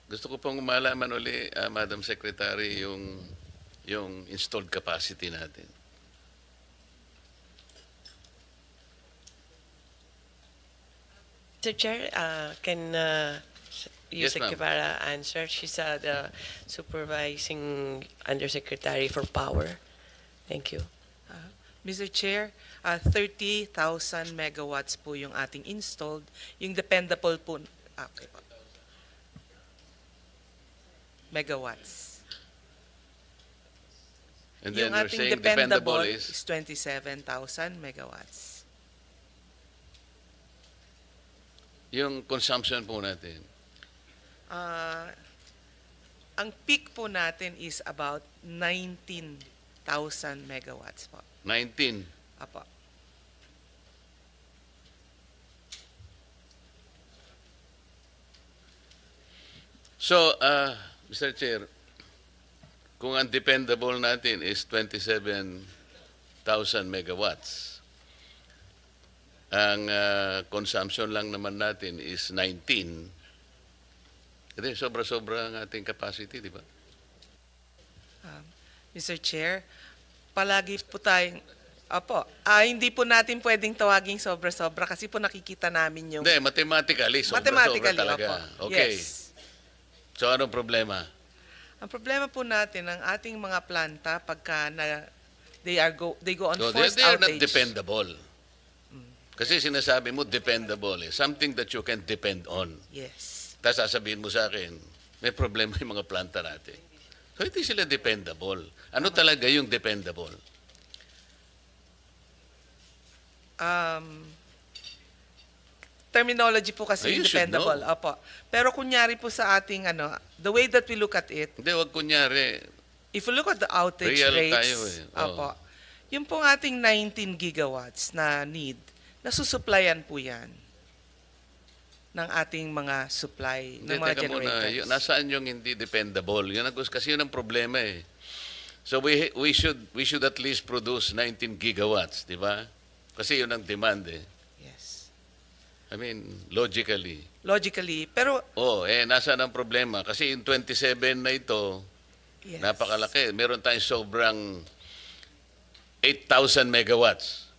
Gusto ko pong malaman uli, Madam Secretary, yung installed capacity natin. Mr. Chair, can Yes, Yusek ma'am. Guevara answer? She's the supervising undersecretary for power. Thank you. Mr. Chair, 30,000 megawatts po yung ating installed. Yung dependable po, okay po. Megawatts. And then Yung we're ating saying dependable is 27,000 megawatts. yung consumption po natin. Ang peak po natin is about 19,000 megawatts po. 19. Apo. So, Mr. Chair, kung ang dependable natin is 27,000 megawatts, ang consumption lang naman natin is 19, edi sobra-sobra ang ating capacity, di ba? Mr. Chair, palagi po tayong, hindi po natin pwedeng tawaging sobra-sobra kasi po nakikita namin yung Hindi, mathematically, sobra-sobra mathematically, talaga. opo. Okay. Yes. So, anong problema? Ang problema po natin, ang ating mga planta, pagka they go on So, forced they are not outage. dependable. Kasi sinasabi mo, dependable. Something that you can depend on. Yes. Tapos sasabihin mo sa akin, may problema yung mga planta natin. So, hindi sila dependable. Ano talaga yung dependable? Terminology po kasi You should dependable. know. Opo. Pero kunyari po sa ating, the way that we look at it, Hindi, wag kunyari. if you look at the outage Real rates, tayo eh. Oo. opo, yung pong ating 19 gigawatts na need, nasusupplyan po yan ng ating mga supply, Hindi, ng mga teka muna. generators. Nasaan yung hindi dependable? Yun kasi yun ang problema eh. So we should at least produce 19 gigawatts, di ba? Kasi yun ang demand eh. Yes. I mean, logically. Logically, pero Nasaan ang problema? Kasi yung 27 na ito, yes. napakalaki. Meron tayong sobrang 8,000 megawatts.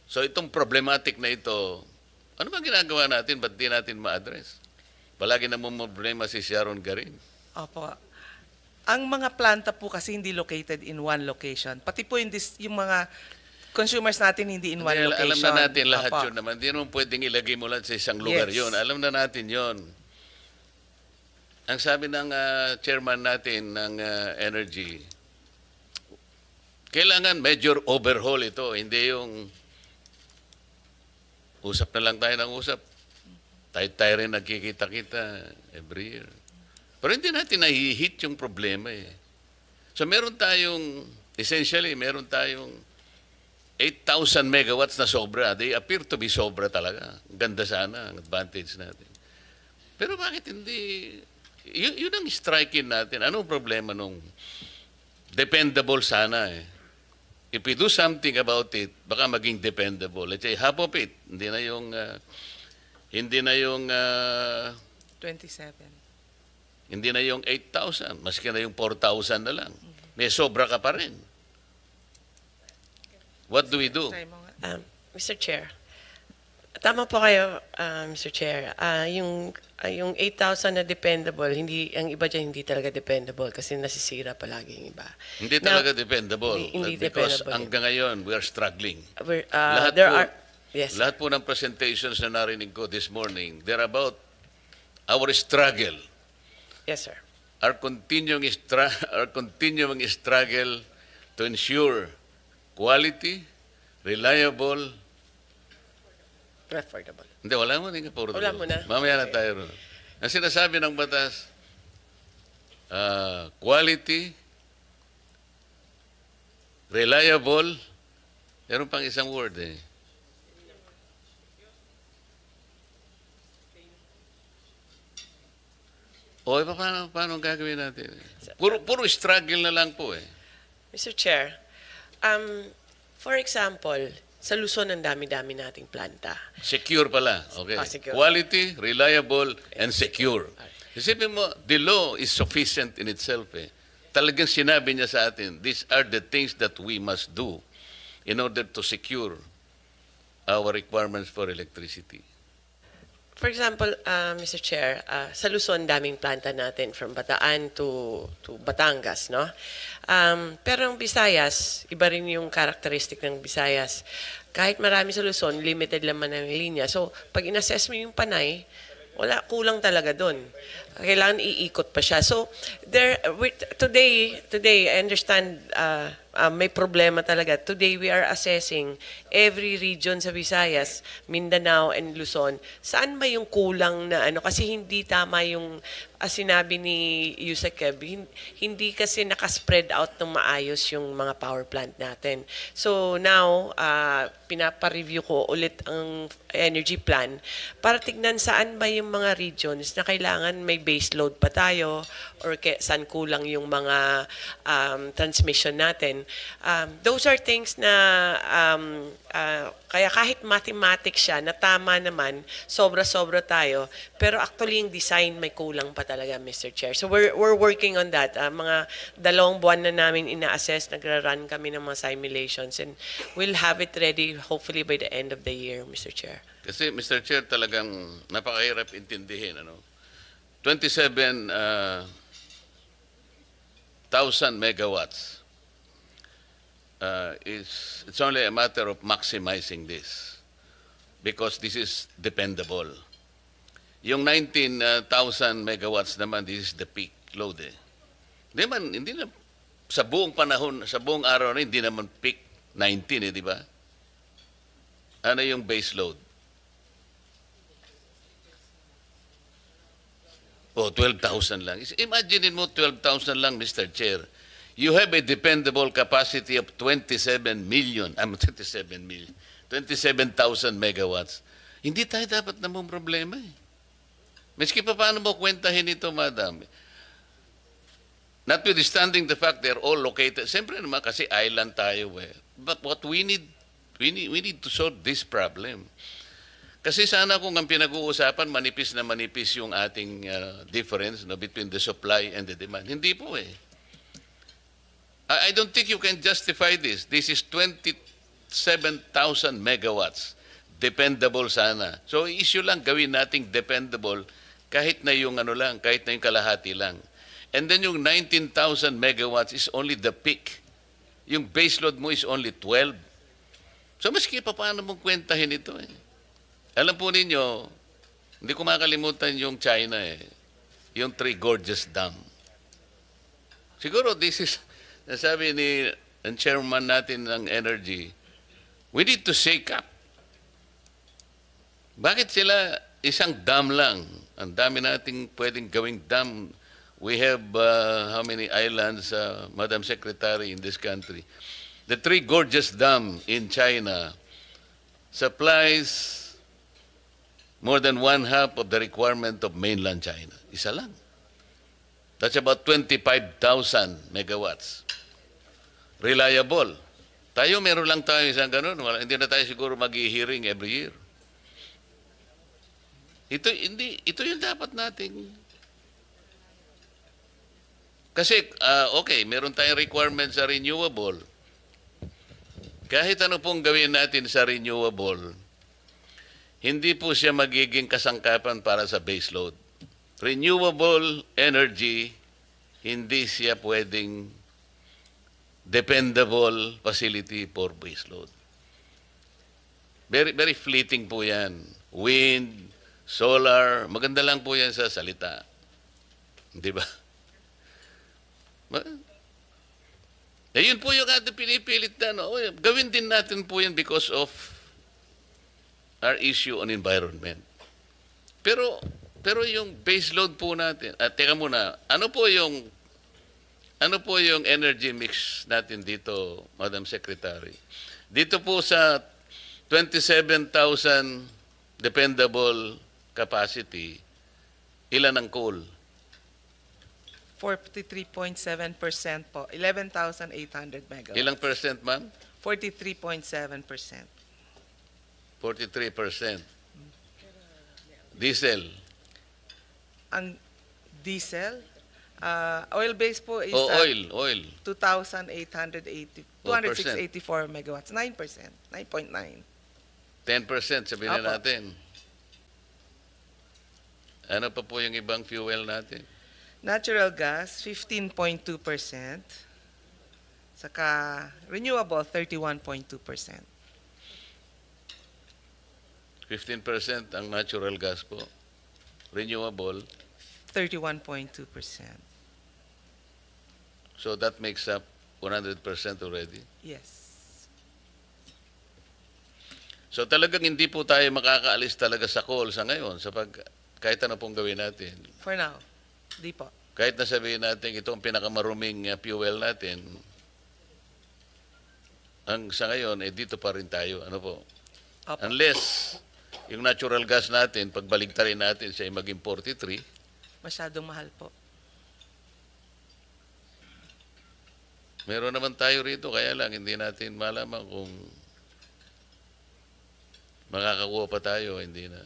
So itong problematic na ito, ano bang ginagawa natin? Ba't di natin ma-address? Palagi namang problema si Sharon Garin. Opo. Ang mga planta po kasi hindi located in one location. Pati po yung mga consumers natin hindi in one Hindi, location. alam na natin lahat Opo. yun naman. Hindi naman pwedeng ilagay mo lang sa isang lugar Yes. yun. Alam na natin yun. Ang sabi ng chairman natin ng energy, kailangan major overhaul ito. Hindi yung usap na lang tayo ng usap. Tayo rin nagkikita-kita every year. Pero hindi natin nahihit yung problema eh. So essentially, meron tayong 8,000 megawatts na sobra. They appear to be sobra talaga. Ganda sana ang advantage natin. Pero bakit hindi, yun ang striking natin. Anong problema nung dependable sana eh. If we do something about it, baka maging dependable. Let's say half of it, hindi na yung 27. hindi na yung 8,000, maski na yung 4,000 na lang. May sobra ka pa rin. What do we do? Mr. Chair, tama po kayo, Mr. Chair. Yung 8,000 na dependable, ang iba dyan hindi talaga dependable kasi nasisira palagi yung iba. Hindi Now, talaga dependable. hindi Because dependable. hanggang ngayon, we are struggling. Yes. Lahat po ng presentations na narinig ko this morning, they're about our struggle. Yes, sir. Our continuing struggle to ensure quality, reliable. Affordable. Hindi, wala mo rin affordable. Wala muna. Mamaya na tayo ron. Ang sinasabi ng batas, quality, reliable, meron pang isang word eh. O, paano ang gagawin natin? Puro struggle na lang po eh. Mr. Chair, for example, Sa Luzon, ang dami-dami nating planta. Secure pala. Okay. Secure. Quality, reliable, and secure. Isipin mo, the law is sufficient in itself. Talagang sinabi niya sa atin, these are the things that we must do in order to secure our requirements for electricity. For example, Mr. Chair, sa Luzon, daming planta natin from Bataan to Batangas, no? Pero ang Visayas, iba rin yung characteristic ng Visayas. Kahit marami sa Luzon, limited naman ang linya. So, pag in-assess mo yung Panay, kulang talaga doon. Kailangan iikot pa siya. So, today, I understand may problema talaga. Today, we are assessing every region sa Visayas, Mindanao, and Luzon. Saan ba yung kulang na ano? Kasi hindi tama yung sinabi ni Yusek Keb, hindi kasi nakaspread out ng maayos yung mga power plant natin. So now, pinapa-review ko ulit ang energy plan para tignan saan ba yung mga regions na kailangan may base load pa tayo or saan kulang yung mga transmission natin. Those are things na kaya kahit mathematics siya, na tama naman, sobra-sobra tayo, pero actually yung design may kulang pa talaga, Mr. Chair. So we're working on that. Mga 2 buwan na namin ina-assess, nagra-run kami ng mga simulations, and we'll have it ready hopefully by the end of the year, Mr. Chair. Kasi, Mr. Chair, talagang napakahirap intindihin. 27,000 megawatts. It's only a matter of maximizing this because this is dependable. Yung 19,000 megawatts naman, this is the peak load. Hindi na, sa buong panahon, sa buong araw na, hindi naman peak 19, di ba? Ano yung base load? O, 12,000 lang. Imagine mo 12,000 lang, Mr. Chair. You have a dependable capacity of 27,000 megawatts. Hindi tayo dapat namang problema eh. Maski pa paano mo kwentahin ito, madam? Notwithstanding the fact they're all located, siyempre naman kasi island tayo eh. But what we need to solve this problem. Kasi sana kung ang pinag-uusapan, manipis na manipis yung ating difference between the supply and the demand. Hindi po eh. I don't think you can justify this. This is 27,000 megawatts. Dependable sana. So issue lang, gawin nating dependable kahit na yung kahit na yung kalahati lang. And then yung 19,000 megawatts is only the peak. Yung baseload mo is only 12. So maski pa paano mong kwentahin ito eh. Alam po ninyo, hindi ko makalimutan yung China eh. Yung Three Gorges Dam. Siguro this is, nasabi ni ang chairman natin ng energy, we need to shake up. Bakit sila isang dam lang? Ang dami nating pwedeng gawing dam. We have how many islands, Madam Secretary, in this country? The Three Gorges Dam in China supplies more than 1/2 of the requirement of mainland China. Isa lang. That's about 25,000 megawatts. Reliable. Tayo, meron lang tayo isang ganun. Hindi na tayo siguro mag-hearing every year. Ito yung dapat nating. Kasi, okay, meron tayong requirement sa renewable. Kahit ano pong gawin natin sa renewable, hindi po siya magiging kasangkapan para sa baseload. Renewable energy, hindi siya pwedeng dependable facility for baseload. Very, very fleeting po yan. Wind, solar, maganda lang po yan sa salita. Di ba? Yun po yung ating pinipilit na, gawin din natin po yan because of our issue on environment. Pero yung baseload po natin, teka muna, ano po yung energy mix natin dito, Madam Secretary? Dito po sa 27,000 dependable capacity, ilan ang coal? 43.7% po. 11,800 megawatts. Ilang percent, ma'am? 43.7%. 43%. Diesel. Ang diesel, oil-based po is O oil. 2,880, 284 megawatts, 9%, 9.9. 10% sabihin Apo. na natin. Ano pa po yung ibang fuel natin? Natural gas, 15.2%. Saka renewable, 31.2%. 15% ang natural gas po. Renewable. 31.2%. So that makes up 100% already. Yes. So talagang hindi po tayo makakaalis talaga sa coal sa ngayon kahit ano pong gawin natin. For now, di po. Kahit na sabihin natin ito ang pinakamaruming fuel natin, ang sa ngayon, dito pa rin tayo. Ano po? Opo. Unless yung natural gas natin, pagbaligtarin natin siya ay maging 43, Masyadong mahal po. meron naman tayo rito, kaya lang hindi natin malaman kung makakakuha pa tayo, hindi na.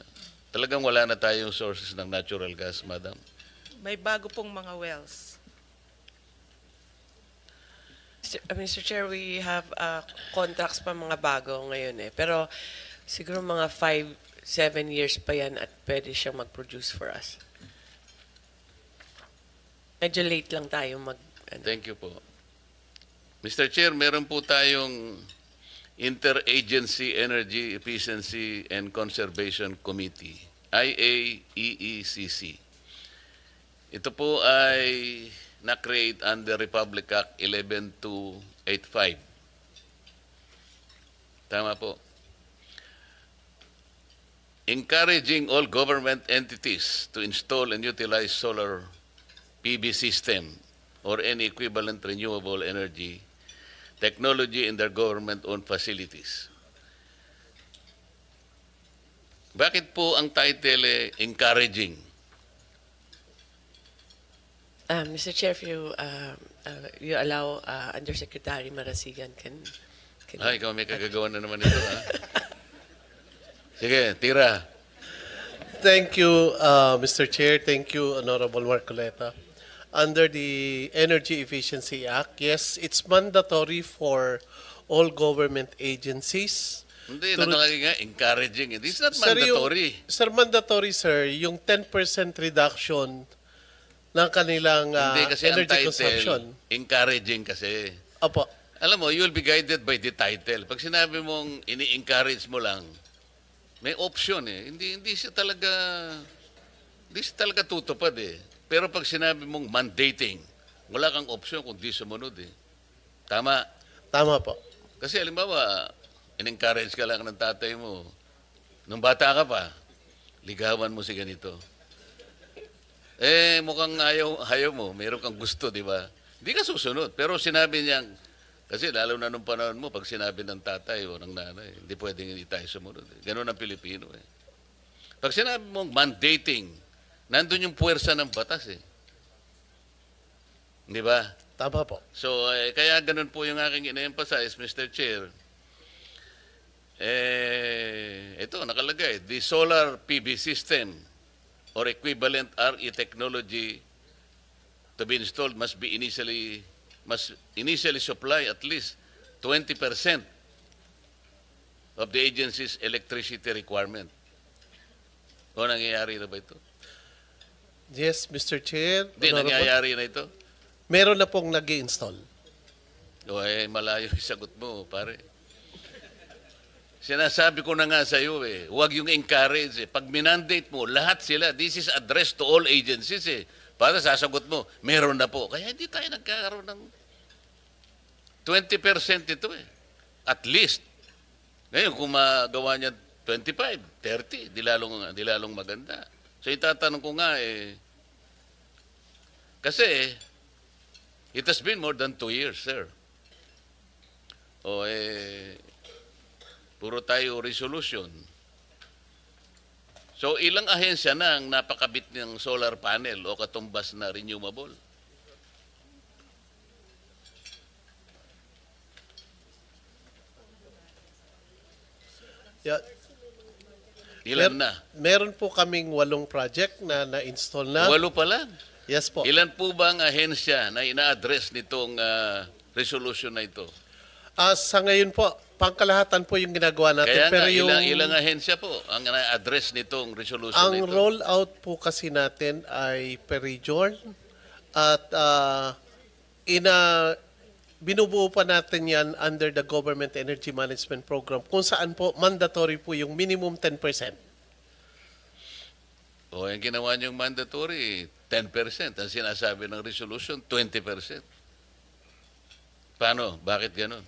Talagang wala na tayong sources ng natural gas, madam. May bago pong mga wells. Mr. Chair, we have contracts pa mga bago ngayon eh. Pero siguro mga 5-7 years pa yan at pwede siyang mag-produce for us. Medyo late lang tayo Thank you po. Mr. Chair, meron po tayong Interagency Energy Efficiency and Conservation Committee, IAEECC. Ito po ay na-create under Republic Act 11285. Tama po. Encouraging all government entities to install and utilize solar PV system or any equivalent renewable energy technology in their government-owned facilities. Bakit po ang title encouraging? Mr. Chair, if you allow Undersecretary Marasigan can Ay, ikaw may kagagawa na naman ito, ha? Sige, tira. Thank you, Mr. Chair. Thank you, Honorable Marcoleta. Under the Energy Efficiency Act, yes, it's mandatory for all government agencies. Hindi, to- nakalagay nga, encouraging. It's not Sir, mandatory. mandatory, sir, yung 10% reduction ng kanilang Hindi kasi ang energy title, consumption. encouraging kasi. Opo. Alam mo, you will be guided by the title. Pag sinabi mong ini-encourage mo lang, may option eh. Hindi siya talaga tutupad eh. Pero pag sinabi mong mandating, wala kang option kung di sumunod eh. Tama. Tama po. Kasi halimbawa, in-encourage ka lang ng tatay mo. Nung bata ka pa, ligawan mo si ganito. Mukhang ayaw mo. Meron kang gusto, di ba? Hindi ka susunod. Pero sinabi niyang, kasi lalo na nung panahon mo, pag sinabi ng tatay o ng nanay, hindi pwedeng hindi tayo sumunod. Ganun ang Pilipino eh. Pag sinabi mong mandating, nandun yung puwersa ng batas eh. Di ba? Tama po. So, kaya ganun po yung aking ina-emphasize, Mr. Chair. Ito, nakalagay, the solar PV system or equivalent RE technology to be installed must initially supply at least 20% of the agency's electricity requirement. O nangyayari na ba ito? Yes, Mr. Chair. Hindi, Honorable. nangyayari na ito. Meron na pong nag-i-install. O malayo yung sagot mo, pare. Sinasabi ko na nga sa iyo huwag yung encourage Pag minandate mo, lahat sila, this is addressed to all agencies Para sasagot mo, meron na po. Kaya hindi tayo nagkakaroon ng 20% ito At least. Ngayon, kung magawa niya 25, 30, di lalong maganda. So itatanong ko nga kasi it has been more than 2 years, sir. Puro tayo resolution. So ilang ahensya na ang napakabit ng solar panel o katumbas na renewable? Yeah. Ilan na? Meron po kaming 8 project na na-install na. 8 pa lang. Yes po. Ilan po ba ang ahensya na ina-address nitong resolution na ito? Sa ngayon po, pangkalahatan po yung ginagawa natin. Kaya pero nga, yung, ilang ahensya po ang na-address nitong resolution ang na ito? rollout po kasi natin ay per region at binubuo pa natin yan under the Government Energy Management Program kung saan po mandatory po yung minimum 10%. O, yung ginawa niyong mandatory, 10%. Ang sinasabi ng resolution, 20%. Paano? Bakit ganon?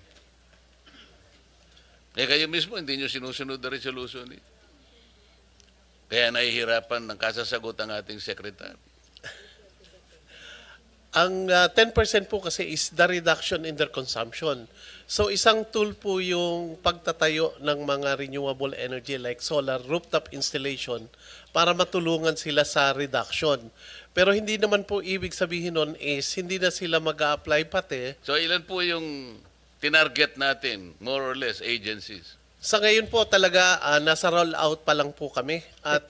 Kayo mismo, hindi niyo sinusunod na resolution. Kaya nahihirapan ng kasasagot ang ating sekretary. Ang 10% po kasi is the reduction in their consumption. So isang tool po yung pagtatayo ng mga renewable energy like solar rooftop installation para matulungan sila sa reduction. Pero hindi naman po ibig sabihin nun is hindi na sila mag-a-apply pati. So ilan po yung tinarget natin, more or less, agencies? Sa ngayon po talaga nasa rollout pa lang po kami at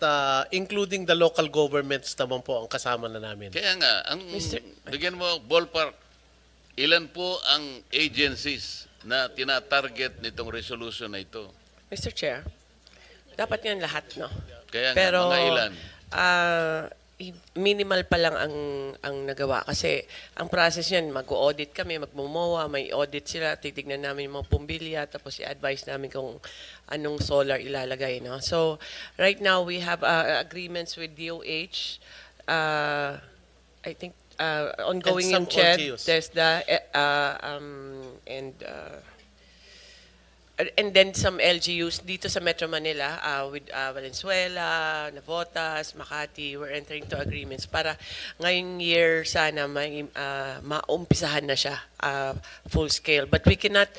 including the local governments naman po ang kasama na namin. Kaya nga, bigyan mo ballpark, ilan po ang agencies na tinatarget nitong resolution na ito? Mr. Chair, dapat yan lahat, no? Kaya nga, Pero, mga ilan? Minimal pa lang ang nagawa. Kasi ang process yan, mag-audit kami, magmumowa, may audit sila, titignan namin yung mga pumbilya, tapos i-advise namin kung anong solar ilalagay. No? So, right now, we have agreements with DOH. I think ongoing And some yung CHED, LGUs. TESDA, and then some LGUs dito sa Metro Manila with Valenzuela, Navotas, Makati. We're entering to agreements para ngayong year sana maumpisahan na siya full scale. But we cannot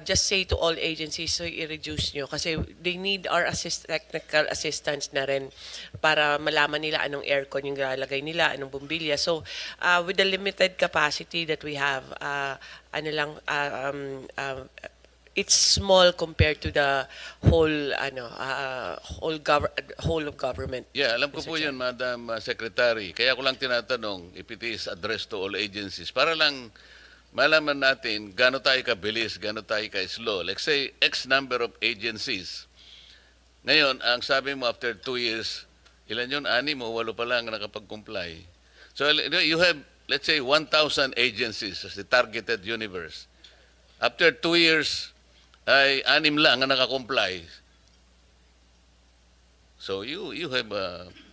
just say to all agencies, so i-reduce nyo kasi they need our technical assistance na rin para malaman nila anong aircon yung lalagay nila, anong bumbilya. So with the limited capacity that we have, it's small compared to the whole whole of government. Yeah, alam ko Mr. po Chair. yun, Madam Secretary. Kaya ko lang tinatanong if it is addressed to all agencies para lang malaman natin gaano tayo kabilis, gaano tayo ka-slow. Let's say X number of agencies. Ngayon, ang sabi mo after 2 years, ilan yun? 6 o 8 pa lang nakapag-comply. So you have, let's say, 1,000 agencies as the targeted universe. After 2 years, ay 6 lang ang nakakomply. So you have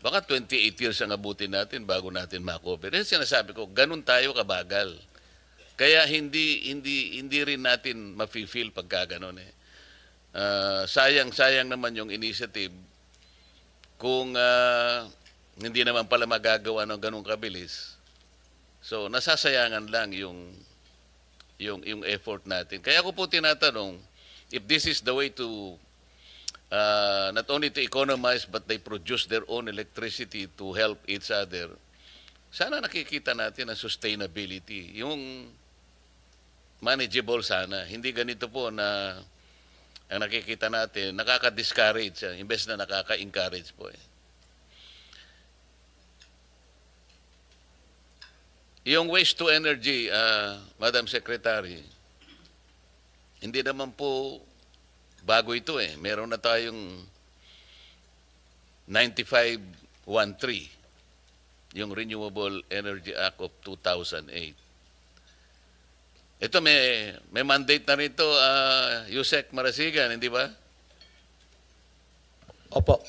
baka 28 years ang abutin natin bago natin ma-cover. Kasi sinasabi ko, ganun tayo kabagal. Kaya hindi rin natin mafi-feel pagka ganun eh. Sayang naman yung initiative kung hindi naman pala magagawa ng ganun kabilis. So nasasayangan lang yung effort natin. Kaya ako po tinatanong, if this is the way to not only to economize but they produce their own electricity to help each other, sana nakikita natin ang sustainability, yung manageable sana. Hindi ganito po na ang nakikita natin, nakaka-discourage, imbes na nakaka-encourage po eh. Yung waste to energy, Madam Secretary, hindi naman po bago ito eh. Meron na tayong 9513, yung Renewable Energy Act of 2008. Ito may mandate na rito, Yusek Marasigan, hindi ba? Opo.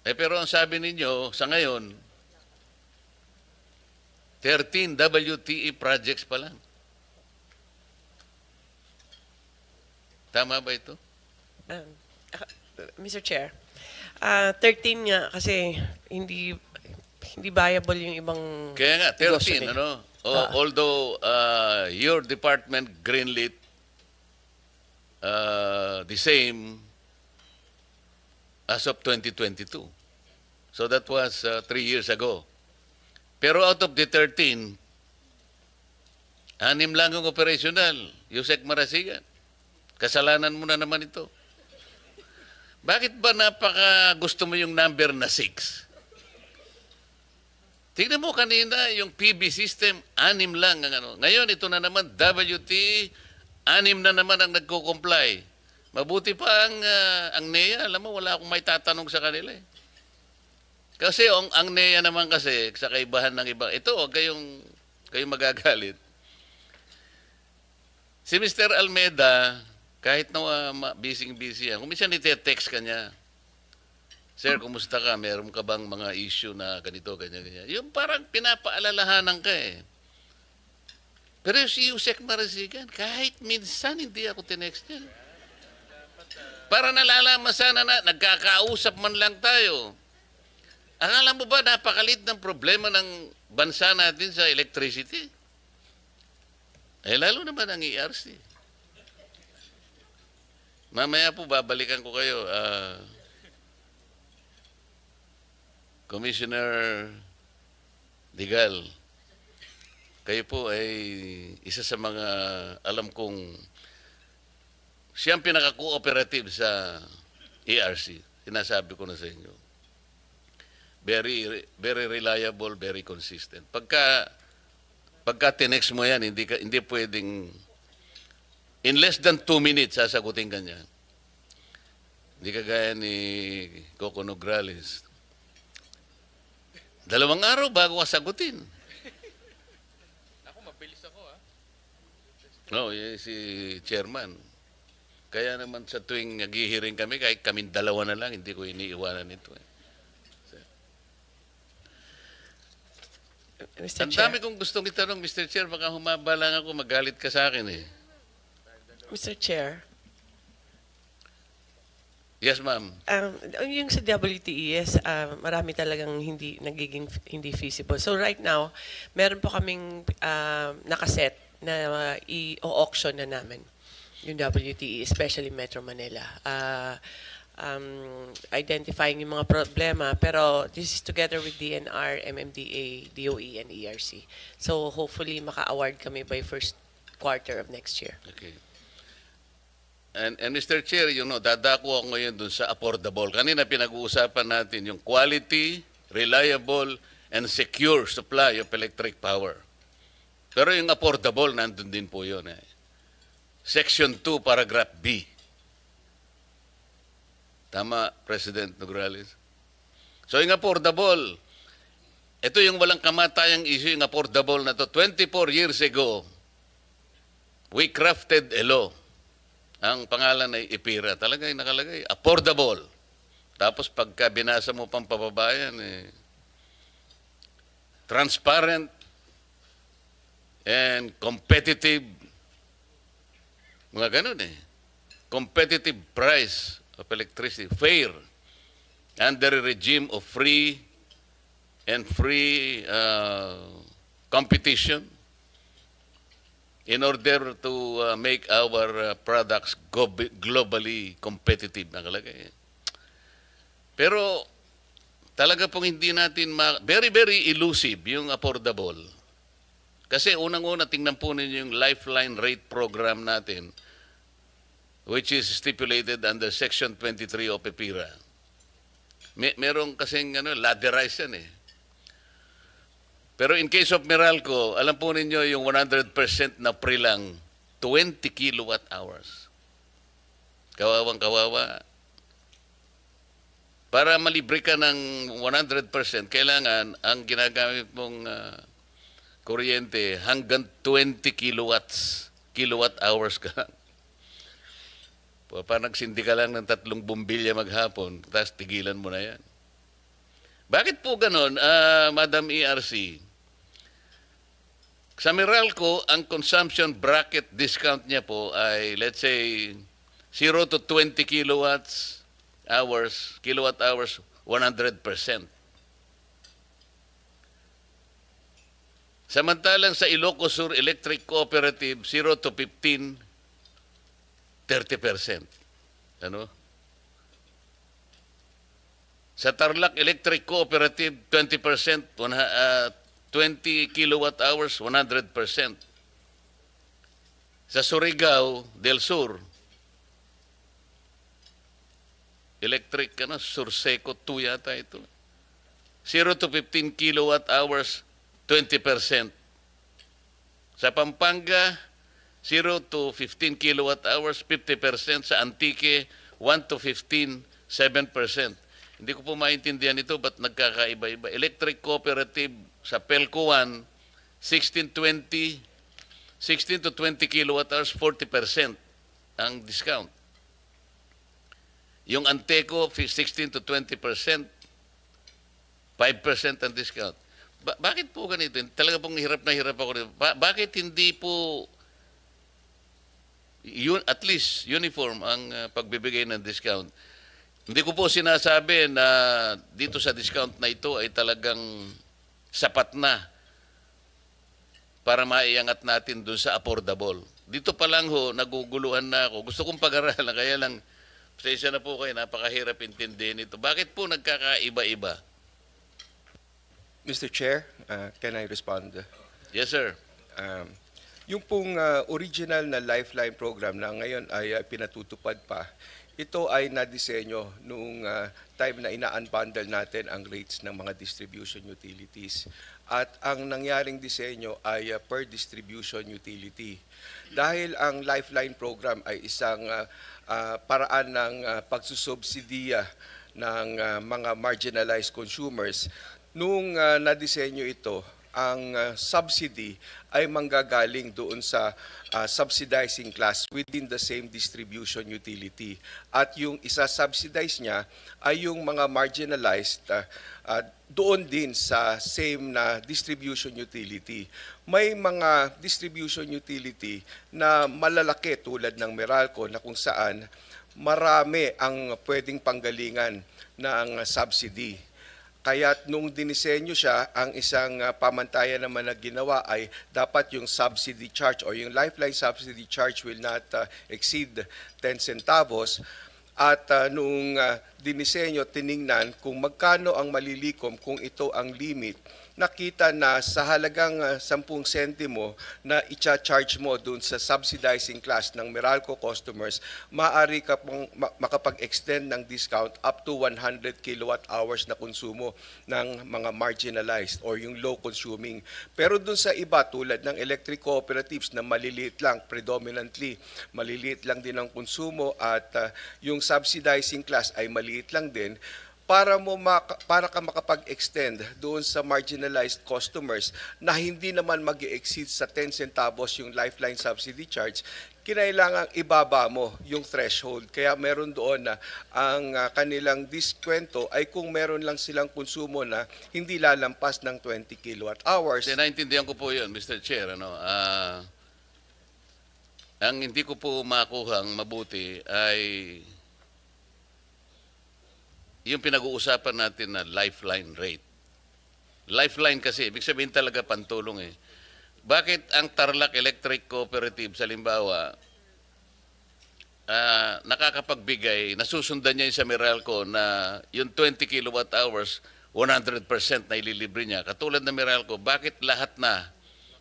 Pero ang sabi ninyo, sa ngayon, 13 WTE projects pa lang. Tama ba ito? Mr. Chair, 13 nga kasi hindi viable yung ibang Kaya nga, negosyo 13, nila. ano? Although your department greenlit the same as of 2022. So that was 3 years ago. Pero out of the 13, 6 lang ang operational. Yusek Marasigan. Kasalanan mo na naman ito. Bakit ba napaka gusto mo yung number na 6? Tingnan mo kanina, yung PB system, 6 lang ang ano. Ngayon, ito na naman, WT, 6 na naman ang nagko-comply. Mabuti pa ang NEA, alam mo, wala akong may tatanong sa kanila eh. Kasi ang NEA naman kasi, sa kaibahan ng iba, ito, huwag kayong magagalit. Si Mr. Almeda, kahit na busy-busy yan, kung minsan ite-text ka niya, Sir, kumusta ka? Meron ka bang mga issue na ganito, ganyan. Yung parang pinapaalalahanan ka eh. Pero si Yusek Marasigan, kahit minsan hindi ako tinext niya. Para nalalaman sana na nagkakausap man lang tayo. Akala mo ba napakalit ng problema ng bansa natin sa electricity? Eh lalo naman ang ERC. Mamaya po babalikan ko kayo. Commissioner Digal, kayo po ay isa sa mga alam kong siyang pinaka-cooperative sa ERC. Sinasabi ko na sa inyo. Very, very reliable, very consistent. Pagka tinext mo yan, hindi pwedeng in less than 2 minutes sasagutin ka niya. Hindi kagaya ni Coco Nograles. 2 araw bago ka sagutin. Ako, mabilis ako No, si chairman. Kaya naman sa tuwing naghihiring kami, kahit kaming 2 na lang, hindi ko iniiwanan ito. Mr. Ang Chair. dami kong gustong itanong, Mr. Chair, baka humaba lang ako, magalit ka sa akin eh. Mr. Chair. Yes, ma'am. Yung sa WTES, marami talagang nagiging hindi feasible. So right now, meron po kaming nakaset na i-auction na namin yung WTE, especially Metro Manila. Identifying yung mga problema, pero this is together with DNR, MMDA, DOE, and ERC. So hopefully maka-award kami by first quarter of next year. Okay. And Mr. Chair, dadako ako ngayon dun sa affordable. Kanina pinag-uusapan natin yung quality, reliable, and secure supply of electric power. Pero yung affordable, nandun din po yun. Section 2, paragraph B. Tama, President Nograles? So yung affordable, ito yung walang kamatayang issue, yung affordable na to. 24 years ago, we crafted a law. Ang pangalan ay IPIRA. Talaga yung nakalagay, affordable. Tapos pagka binasa mo pang pababayan, transparent and competitive. Mga ganun competitive price of electricity. Fair. Under a regime of free competition. In order to make our products globally competitive, nakalagay. Pero talaga pong hindi natin very, very elusive yung affordable. Kasi unang-una, tingnan po ninyo yung lifeline rate program natin, which is stipulated under Section 23 of EPIRA. Merong kasing ladderized yan Pero in case of Meralco, alam po ninyo yung 100% na free lang, 20 kilowatt hours. Kawawang kawawa. Para malibre ka ng 100%, kailangan ang ginagamit mong kuryente hanggang 20 kilowatt hours ka. Parang nagsindi ka lang ng 3 bumbilya maghapon, tapos tigilan mo na yan. Bakit po ganon, Madam ERC? Sa Meralco, ang consumption bracket discount niya po ay, let's say, 0 to 20 kilowatt hours, 100%. Samantalang sa Ilocos Sur Electric Cooperative, 0 to 15, 30%. Sa Tarlac Electric Cooperative, 20%, 20 kilowatt hours, 100%. Sa Surigao del Sur, electric, Surseco 2 yata ito. 0 to 15 kilowatt hours, 20%. Sa Pampanga, 0 to 15 kilowatt hours, 50%. Sa Antique, 1 to 15, 7%. Hindi ko po maintindihan ito, ba't nagkakaiba-iba? Electric cooperative sa Pelco 1, 16 to 20 kilowatt hours, 40% ang discount. Yung Anteco, 16 to 20%, 5% ang discount. Bakit po ganito? Talaga pong hirap na hirap ako dito. Bakit hindi po at least uniform ang pagbibigay ng discount? Hindi ko po sinasabi na dito sa discount na ito ay talagang sapat na para maiangat natin dun sa affordable. Dito pa lang ho, naguguluhan na ako. Gusto kong pag-aralan, kaya lang, pasensya na po kayo, napakahirap intindihin ito. Bakit po nagkakaiba-iba? Mr. Chair, can I respond? Yes, sir. Yung pong original na Lifeline program na ngayon ay pinatutupad pa, ito ay nadisenyo noong time na ina-unbundle natin ang rates ng mga distribution utilities. At ang nangyaring disenyo ay per distribution utility. Dahil ang Lifeline program ay isang paraan ng pagsusubsidiya ng mga marginalized consumers, nung nadisenyo ito, ang subsidy ay manggagaling doon sa subsidizing class within the same distribution utility. At yung isa-subsidize niya ay yung mga marginalized doon din sa same na distribution utility. May mga distribution utility na malalaki tulad ng Meralco na kung saan marami ang pwedeng panggalingan ng subsidy. Kaya nung dinisenyo siya, ang isang pamantayan naman na ginawa ay dapat yung subsidy charge or yung Lifeline subsidy charge will not exceed 10 centavos. At nung dinisenyo, tiningnan kung magkano ang malilikom kung ito ang limit, nakita na sa halagang 10 sentimo na i-charge mo dun sa subsidizing class ng Meralco customers, maaari ka pong makapag-extend ng discount up to 100 kilowatt hours na konsumo ng mga marginalized or yung low consuming. Pero dun sa iba tulad ng electric cooperatives na maliliit lang, predominantly maliliit lang din ang konsumo at yung subsidizing class ay maliit lang din, para ka makapag-extend doon sa marginalized customers na hindi naman mag-exceed sa 10 centavos yung Lifeline subsidy charge, kinailangan ibaba mo yung threshold. Kaya meron doon na ang kanilang diskwento ay kung meron lang silang konsumo na hindi lalampas ng 20 kilowatt hours. Naintindihan ko po yun, Mr. Chair. Ang hindi ko po makuhang mabuti ay yung pinag-uusapan natin na lifeline rate. Lifeline kasi, ibig sabihin talaga pantulong eh. Bakit ang Tarlac Electric Cooperative sa Limbawa nakakapagbigay, nasusundan niya yung sa Meralco na yung 20 kilowatt hours, 100% na ililibre niya. Katulad ng Meralco, bakit lahat na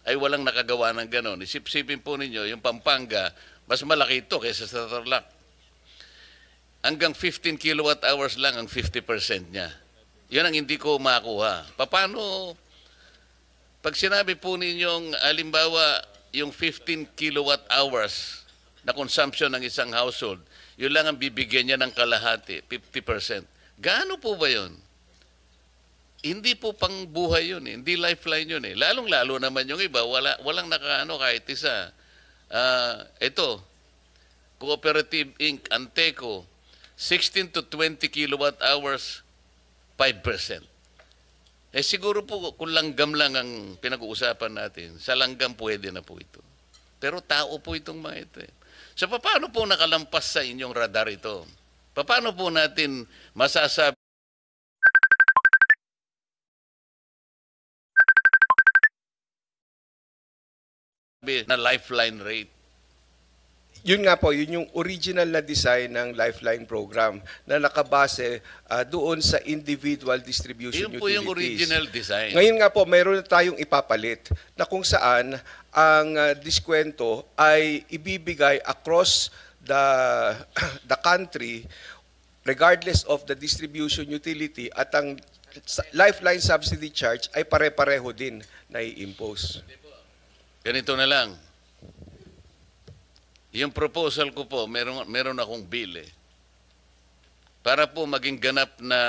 ay walang nakagawa ng ganon? Isip-sipin po ninyo, yung Pampanga, mas malaki ito kaysa sa Tarlac. Hanggang 15 kilowatt hours lang ang 50% niya. Yun ang hindi ko makuha. Paano, pag sinabi po ninyong, halimbawa, yung 15 kilowatt hours na consumption ng isang household, yun lang ang bibigyan niya ng kalahati, 50%. Gaano po ba yun? Hindi po pang buhay yun eh. Hindi lifeline yun eh. Lalong-lalo naman yung iba, walang nakaano kahit isa. Ito, Cooperative Inc., Anteco, 16 to 20 kilowatt hours, 5%. Eh siguro po kung langgam lang ang pinag-uusapan natin, sa langgam pwede na po ito. Pero tao po itong mga ito eh. So paano po nakalampas sa inyong radar ito? Paano po natin masasabi na lifeline rate? Yun nga po, yun yung original na design ng Lifeline program na nakabase doon sa individual distribution Yun po utilities. yung original design. Ngayon nga po, mayroon na tayong ipapalit na kung saan ang diskwento ay ibibigay across the country regardless of the distribution utility at ang lifeline subsidy charge ay pare-pareho din na i-impose. Ganito na lang. Yung proposal ko po, meron akong bill eh. Para po maging ganap na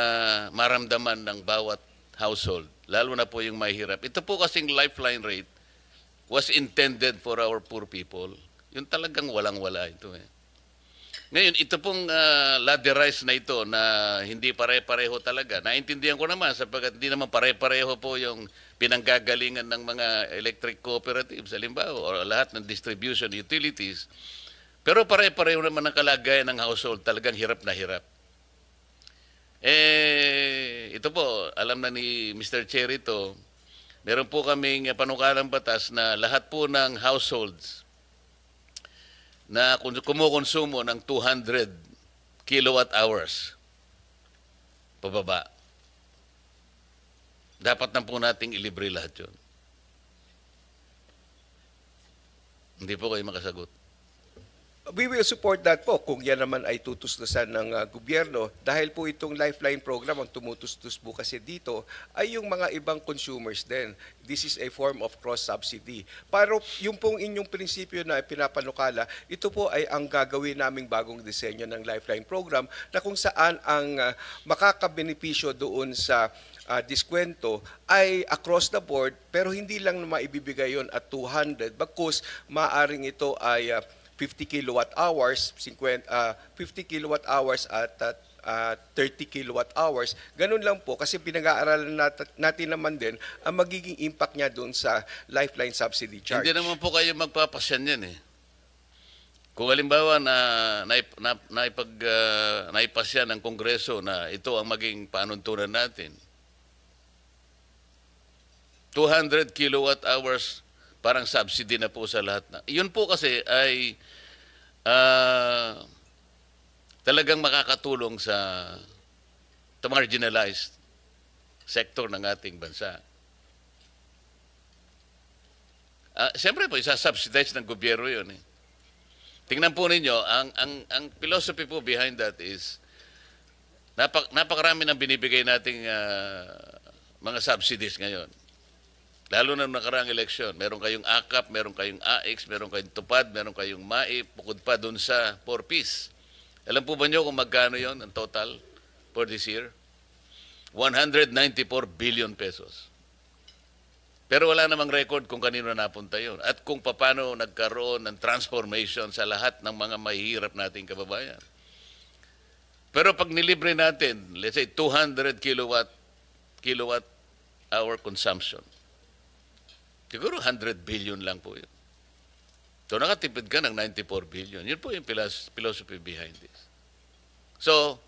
maramdaman ng bawat household, lalo na po yung mahirap. Ito po kasing lifeline rate was intended for our poor people. Yung talagang walang-wala ito eh. Ngayon, ito pong ladderized na ito na hindi pare-pareho talaga. Naintindihan ko naman sapagkat hindi naman pare-pareho po yung pinanggagalingan ng mga electric cooperatives, halimbawa, o lahat ng distribution utilities. Pero pare-pareho naman ang kalagayan ng household, talagang hirap na hirap. Ito po, alam na ni Mr. Chair ito, meron po kaming panukalang batas na lahat po ng households na kumukonsumo ng 200 kilowatt hours pababa. Dapat na po nating ilibre lahat yun. Hindi po kayo makasagot. We will support that po kung yan naman ay tutustusan ng gobyerno dahil po itong lifeline program ang tumutustos po kasi dito ay yung mga ibang consumers din. This is a form of cross-subsidy. Pero yung pong inyong prinsipyo na pinapanukala, ito po ay ang gagawin naming bagong disenyo ng lifeline program na kung saan ang makakabenepisyo doon sa diskwento ay across the board pero hindi lang maibibigay yon at 200 bagkus maaring ito ay 50 kilowatt hours, 50 kilowatt hours at 30 kilowatt hours. Ganun lang po kasi pinag-aaralan natin naman din ang magiging impact niya doon sa lifeline subsidy charge. Hindi naman po kayo magpapasyan yan eh. Kung halimbawa naipasyan ng Kongreso na ito ang maging panuntunan natin, 200 kilowatt hours parang subsidy na po sa lahat na. Yun po kasi ay talagang makakatulong sa marginalized sector ng ating bansa. Siyempre po, isa-subsidize ng gobyerno yun eh. Tingnan po ninyo, ang philosophy po behind that is napakarami ng binibigay nating mga subsidies ngayon. Lalo na nakaraang eleksyon, meron kayong AKAP, meron kayong AX, meron kayong TUPAD, meron kayong MAIP, bukod pa dun sa 4Ps. Alam po ba nyo kung magkano yon ang total for this year? 194 billion pesos. Pero wala namang record kung kanino napunta yon at kung paano nagkaroon ng transformation sa lahat ng mga mahihirap nating kababayan. Pero pag nilibre natin, let's say 200 kilowatt hour consumption, siguro 100 billion lang po yun. So nakatipid ka ng 94 billion. Yun po yung philosophy behind this. So,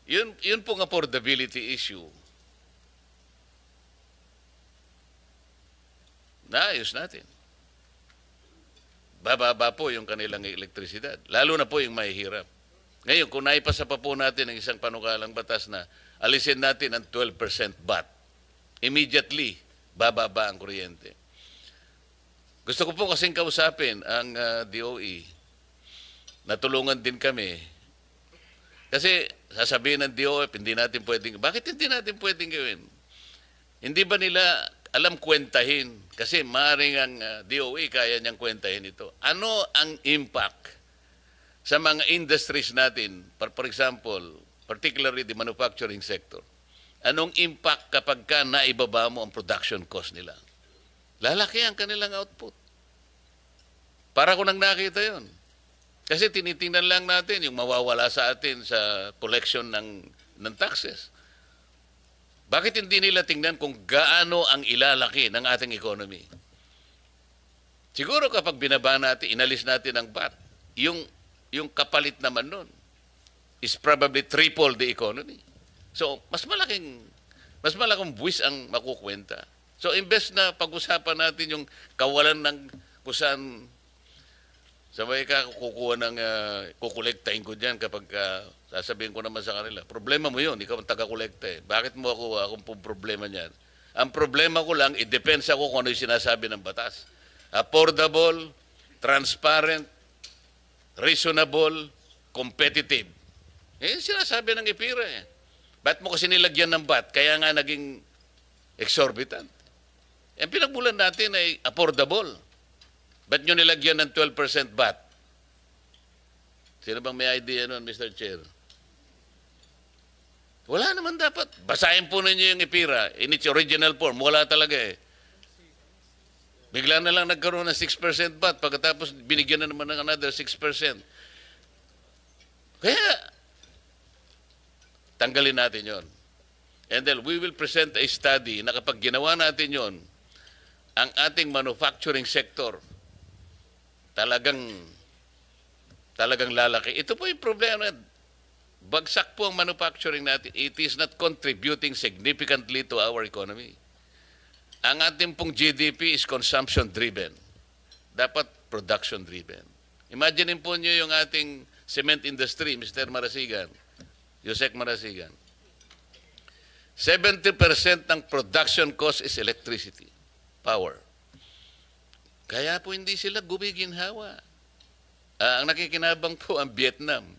yun pong affordability issue. Naayos natin. Bababa po yung kanilang elektrisidad. Lalo na po yung mahihirap. Ngayon, kung naipasa pa po natin ang isang panukalang batas na alisin natin ang 12% VAT, immediately, bababa ang kuryente. Gusto ko po kasing kausapin ang DOE. Natulungan din kami. Kasi sasabihin ng DOE, hindi natin pwedeng, bakit hindi natin pwedeng gawin? Hindi ba nila alam kwentahin? Kasi maaaring ang DOE kaya niyang kwentahin ito. Ano ang impact sa mga industries natin, for example, particularly the manufacturing sector? Anong impact kapag ka naibaba mo ang production cost nila? Lalaki ang kanilang output. Para ko nang nakita yon. Kasi tinitingnan lang natin yung mawawala sa atin sa collection ng taxes. Bakit hindi nila tingnan kung gaano ang ilalaki ng ating economy? Siguro kapag binaba natin, inalis natin ang VAT, yung kapalit naman nun is probably triple the economy. So, mas malaking buwis ang makukwenta. So, imbes na pag-usapan natin yung kawalan ng kusan, sabay ka kukuha ng kukolektahin ko dyan kapag sasabihin ko naman sa kanila, problema mo yun, ikaw ang taga-kolekta eh. Bakit mo akong problema niyan? Ang problema ko lang, i-depends ako kung ano yung sinasabi ng batas. Affordable, transparent, reasonable, competitive. Sinasabi ng IPIRA eh. Ba't mo kasi nilagyan ng VAT? Kaya nga naging exorbitant. Ang pinagbulan natin ay affordable. Ba't nyo nilagyan ng 12% VAT? Sino bang may idea nun, Mr. Chair? Wala naman dapat. Basahin po ninyo yung IPIRA in its original form. Wala talaga eh. Bigla na lang nagkaroon ng 6% VAT pagkatapos binigyan na naman ng another 6%. Kaya, tanggalin natin yon. And then we will present a study na kapag ginawa natin yon, ang ating manufacturing sector talagang lalaki. Ito po yung problema. Bagsak po ang manufacturing natin. It is not contributing significantly to our economy. Ang ating pong GDP is consumption-driven. Dapat production-driven. Imagine po nyo yung ating cement industry, Mr. Marasigan, Yusek Marasigan. 70% ng production cost is electricity, power. Kaya po hindi sila gumiginhawa. Ang nakikinabang po ang Vietnam.